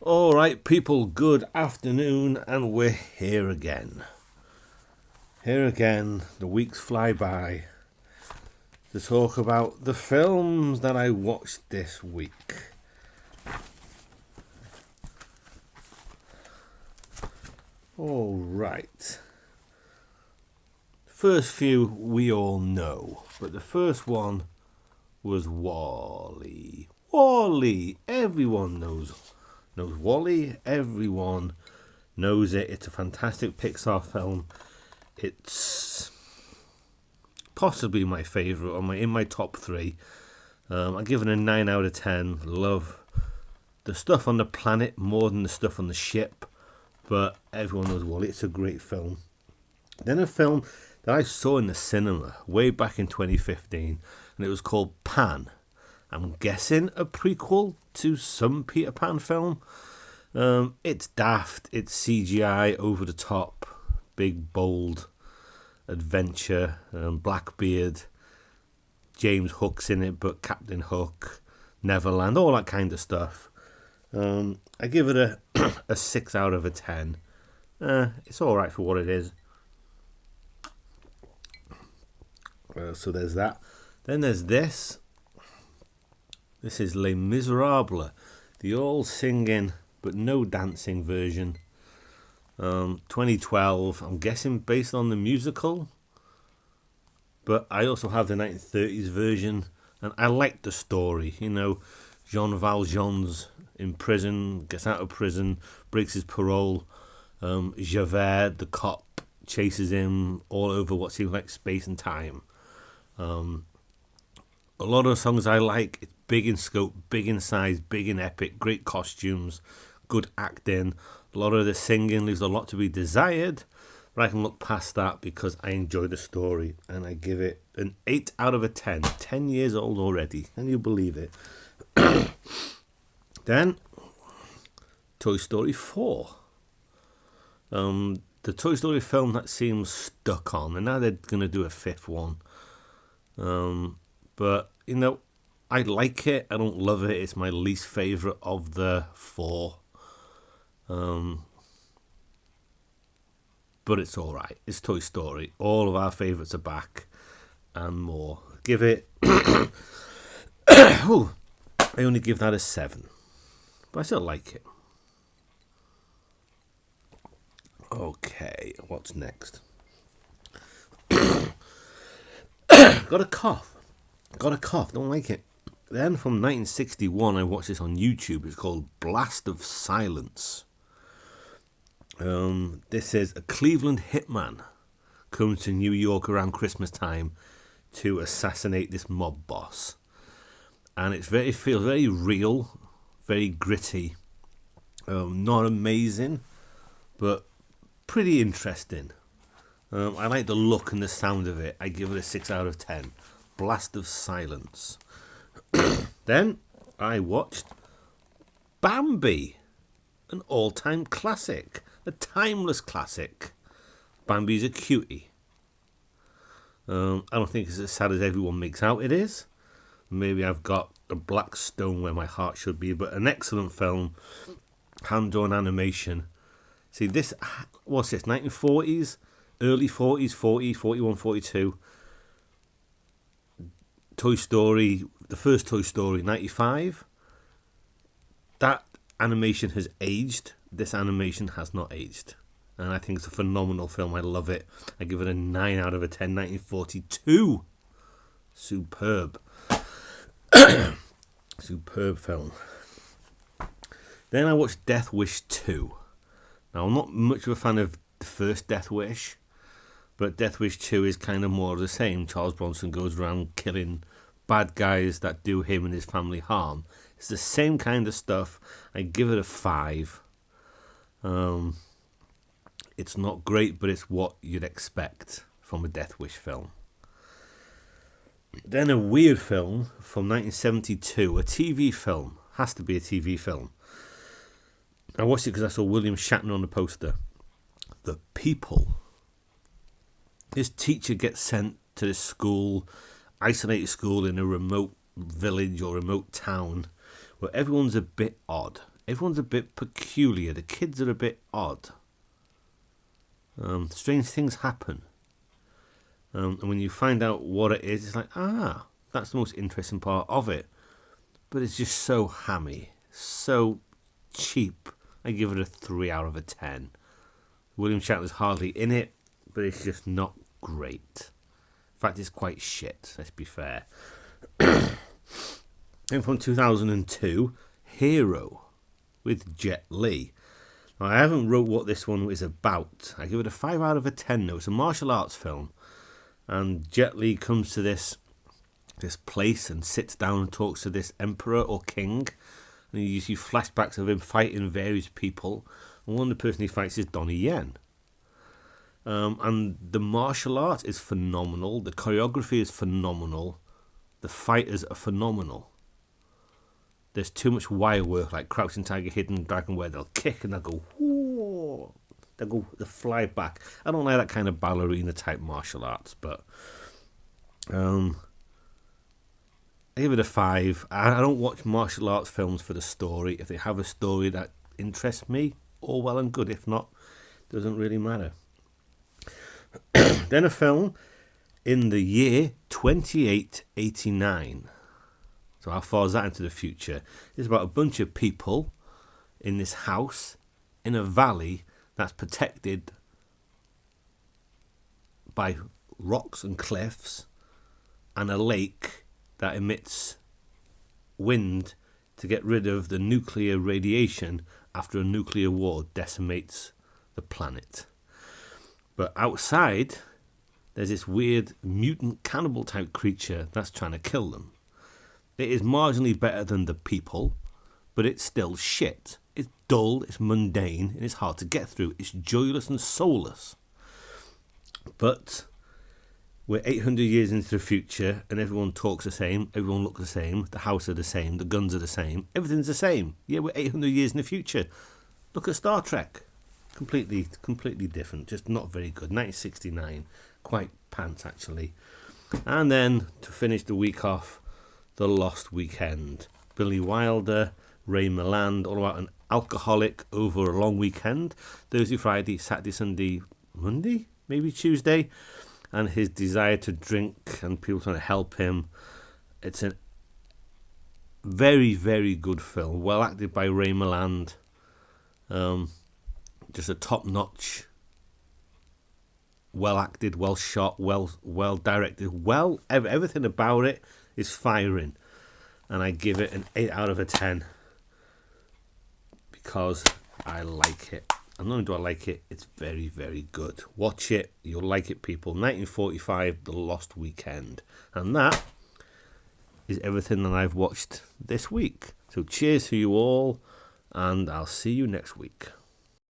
All right, people, good afternoon, and we're here again. Here again, the weeks fly by to talk about the films that I watched this week. All right. First few we all know, but the first one was WALL-E. WALL-E, everyone knows WALL-E. Everyone knows it. It's a fantastic Pixar film. It's possibly my favourite, or in my top three. I give it a 9 out of 10. Love the stuff on the planet more than the stuff on the ship, but everyone knows WALL-E. It's a great film. Then a film that I saw in the cinema way back in 2015, and it was called Pan. I'm guessing a prequel to some Peter Pan film. It's daft, it's CGI, over the top, big, bold adventure, Blackbeard, James Hook's in it, but Captain Hook, Neverland, all that kind of stuff. I give it a 6 out of a 10. It's alright for what it is. So there's that. Then there's this. This is Les Miserables, the all singing but no dancing version. 2012, I'm guessing based on the musical, but I also have the 1930s version, and I like the story. You know, Jean Valjean's in prison, gets out of prison, breaks his parole. Javert, the cop, chases him all over what seems like space and time. A lot of the songs I like, it's big in scope, big in size, big in epic, great costumes, good acting. A lot of the singing leaves a lot to be desired, but I can look past that because I enjoy the story, and I give it an 8 out of a 10. 10 years old already, can you believe it? Then, Toy Story 4. The Toy Story film that seems stuck on, and now they're going to do a fifth one. But, you know, I like it. I don't love it. It's my least favourite of the four. But it's alright. It's Toy Story. All of our favourites are back and more. Give it... I only give that a 7. But I still like it. Okay, what's next? Got a cough, don't like it. Then from 1961, I watched this on YouTube. It's called Blast of Silence. This is a Cleveland hitman comes to New York around Christmas time to assassinate this mob boss. And it feels very real, very gritty. Not amazing, but pretty interesting. I like the look and the sound of it. I give it a 6 out of 10. Blast of Silence. Then I watched Bambi, an all-time classic, a timeless classic. Bambi's a cutie. I don't think it's as sad as everyone makes out it is. Maybe I've got a black stone where my heart should be, but an excellent film, hand-drawn animation. See, this, what's this, 1940s? Early 40s, 40, 41, 42. Toy Story, the first Toy Story, 95. That animation has aged. This animation has not aged. And I think it's a phenomenal film. I love it. I give it a 9 out of a 10. 1942. Superb. Superb film. Then I watched Death Wish 2. Now, I'm not much of a fan of the first Death Wish, but Death Wish 2 is kind of more of the same. Charles Bronson goes around killing bad guys that do him and his family harm. It's the same kind of stuff. I give it a 5. It's not great, but it's what you'd expect from a Death Wish film. Then a weird film from 1972, a TV film. Has to be a TV film. I watched it because I saw William Shatner on the poster. The People. This teacher gets sent to this school, isolated school in a remote village or remote town where everyone's a bit odd. Everyone's a bit peculiar. The kids are a bit odd. Strange things happen. And when you find out what it is, it's like, that's the most interesting part of it. But it's just so hammy, so cheap. I give it a 3 out of 10. William Shatner's hardly in it, but it's just not great. In fact, it's quite shit, let's be fair. And from 2002, Hero with Jet Li. Now, I haven't wrote what this one is about. I give it a 5 out of 10 now. It's a martial arts film. And Jet Li comes to this place and sits down and talks to this emperor or king. And you see flashbacks of him fighting various people. And one of the person he fights is Donnie Yen. And the martial art is phenomenal. The choreography is phenomenal. The fighters are phenomenal. There's too much wire work, like Crouching Tiger, Hidden Dragon, where they'll kick and they'll go, whoa, they'll fly back. I don't like that kind of ballerina type martial arts, but I give it a 5. I don't watch martial arts films for the story. If they have a story that interests me, all well and good. If not, it doesn't really matter. Then a film in the year 2889. So how far is that into the future? It's about a bunch of people in this house in a valley that's protected by rocks and cliffs and a lake that emits wind to get rid of the nuclear radiation after a nuclear war decimates the planet. But outside, there's this weird mutant cannibal type creature that's trying to kill them. It is marginally better than the people, but it's still shit. It's dull, it's mundane, and it's hard to get through. It's joyless and soulless. But we're 800 years into the future, and everyone talks the same, everyone looks the same, the house are the same, the guns are the same, everything's the same. Yeah, we're 800 years in the future. Look at Star Trek. Completely different, just not very good. 1969, quite pants actually. And then, to finish the week off, The Lost Weekend. Billy Wilder, Ray Milland, all about an alcoholic over a long weekend. Thursday, Friday, Saturday, Sunday, Monday, maybe Tuesday. And his desire to drink and people trying to help him. It's a very, very good film. Well acted by Ray Milland. Just a top-notch, well acted, well shot, well directed, everything about it is firing, and I give it an 8 out of 10 because I like it. And not only do I like it, it's very, very good. Watch it, you'll like it, people. 1945, The Lost Weekend, and that is everything that I've watched this week. So cheers to you all, and I'll see you next week.